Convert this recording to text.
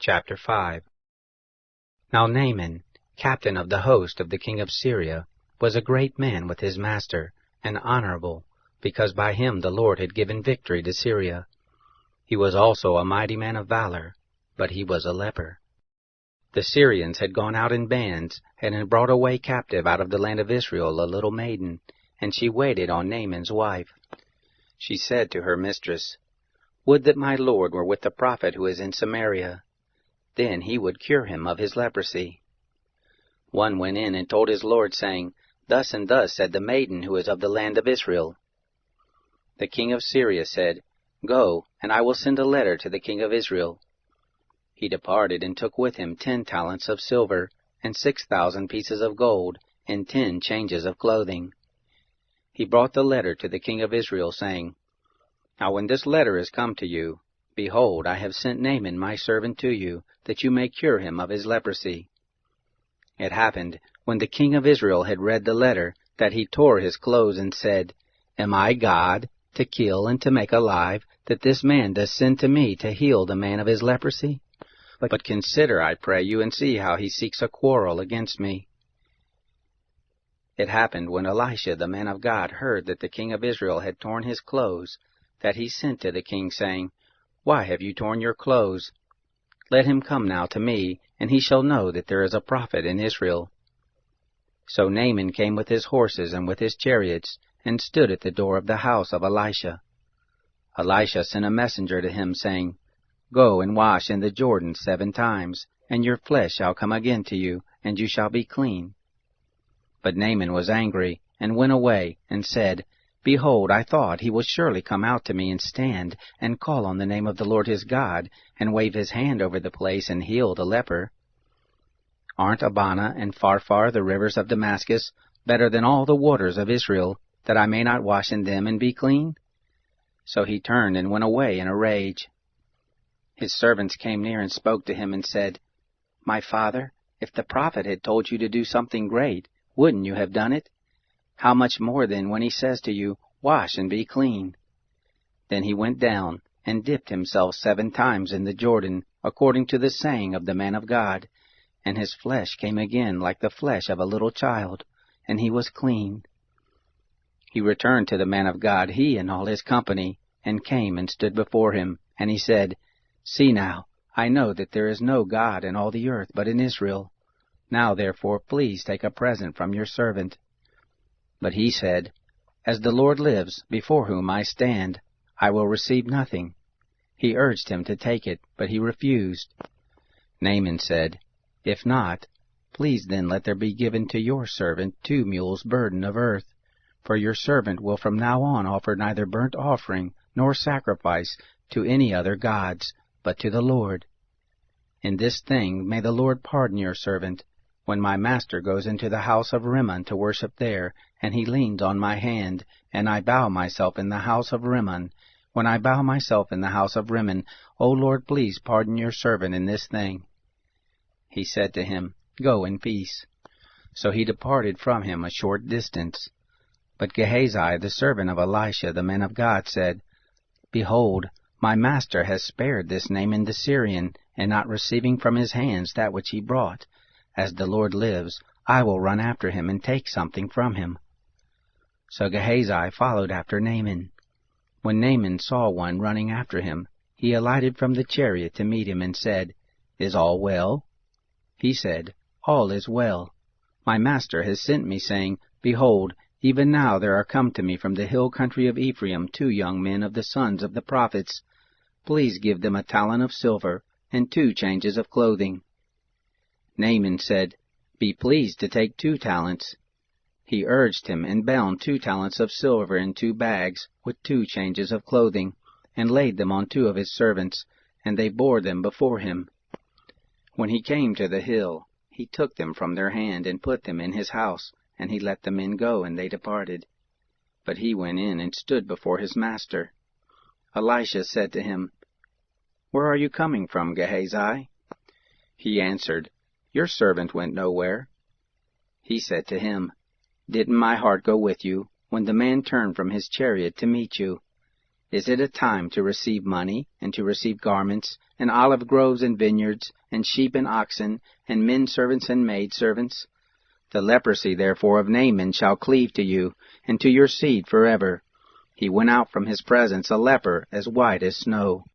Chapter 5. Now Naaman, captain of the host of the king of Syria, was a great man with his master, and honorable, because by him the Lord had given victory to Syria. He was also a mighty man of valor, but he was a leper. The Syrians had gone out in bands, and had brought away captive out of the land of Israel a little maiden, and she waited on Naaman's wife. She said to her mistress, "Would that my Lord were with the prophet who is in Samaria. Then he would cure him of his leprosy." One went in and told his lord, saying, "Thus and thus said the maiden who is of the land of Israel." The king of Syria said, "Go, and I will send a letter to the king of Israel." He departed and took with him 10 talents of silver, and 6,000 pieces of gold, and 10 changes of clothing. He brought the letter to the king of Israel, saying, "Now when this letter is come to you, behold, I have sent Naaman my servant to you, that you may cure him of his leprosy." It happened, when the king of Israel had read the letter, that he tore his clothes and said, "Am I God, to kill and to make alive, that this man does send to me to heal the man of his leprosy? But consider, I pray you, and see how he seeks a quarrel against me." It happened, when Elisha the man of God heard that the king of Israel had torn his clothes, that he sent to the king, saying, "Why have you torn your clothes? Let him come now to me, and he shall know that there is a prophet in Israel." So Naaman came with his horses and with his chariots, and stood at the door of the house of Elisha. Elisha sent a messenger to him, saying, "Go and wash in the Jordan 7 times, and your flesh shall come again to you, and you shall be clean." But Naaman was angry, and went away, and said, "Behold, I thought he will surely come out to me and stand, and call on the name of the Lord his God, and wave his hand over the place and heal the leper. Aren't Abana and Pharpar, the rivers of Damascus, better than all the waters of Israel, that I may not wash in them and be clean?" So he turned and went away in a rage. His servants came near and spoke to him and said, "My father, if the prophet had told you to do something great, wouldn't you have done it? How much more then when he says to you, 'Wash and be clean'?" Then he went down and dipped himself 7 times in the Jordan, according to the saying of the man of God, and his flesh came again like the flesh of a little child, and he was clean. He returned to the man of God, he and all his company, and came and stood before him, and he said, "See now, I know that there is no God in all the earth but in Israel. Now therefore please take a present from your servant." But he said, "As the Lord lives, before whom I stand, I will receive nothing." He urged him to take it, but he refused. Naaman said, "If not, please then let there be given to your servant 2 mules' burden of earth, for your servant will from now on offer neither burnt offering nor sacrifice to any other gods, but to the Lord. In this thing may the Lord pardon your servant, when my master goes into the house of Rimmon to worship there, and he leans on my hand, and I bow myself in the house of Rimmon. When I bow myself in the house of Rimmon, O Lord, please pardon your servant in this thing." He said to him, "Go in peace." So he departed from him a short distance. But Gehazi, the servant of Elisha the man of God, said, "Behold, my master has spared this Naaman the Syrian, and not receiving from his hands that which he brought. As the Lord lives, I will run after him and take something from him." So Gehazi followed after Naaman. When Naaman saw one running after him, he alighted from the chariot to meet him, and said, "Is all well?" He said, "All is well. My master has sent me, saying, Behold, even now there are come to me from the hill country of Ephraim 2 young men of the sons of the prophets. Please give them a talent of silver, and 2 changes of clothing." Naaman said, "Be pleased to take 2 talents. He urged him, and bound 2 talents of silver in 2 bags, with 2 changes of clothing, and laid them on 2 of his servants, and they bore them before him. When he came to the hill, he took them from their hand, and put them in his house, and he let the men go, and they departed. But he went in and stood before his master. Elisha said to him, "Where are you coming from, Gehazi?" He answered, "Your servant went nowhere." He said to him, "Didn't my heart go with you, when the man turned from his chariot to meet you? Is it a time to receive money, and to receive garments, and olive groves and vineyards, and sheep and oxen, and men servants and maid servants? The leprosy therefore of Naaman shall cleave to you, and to your seed forever. He went out from his presence a leper, as white as snow.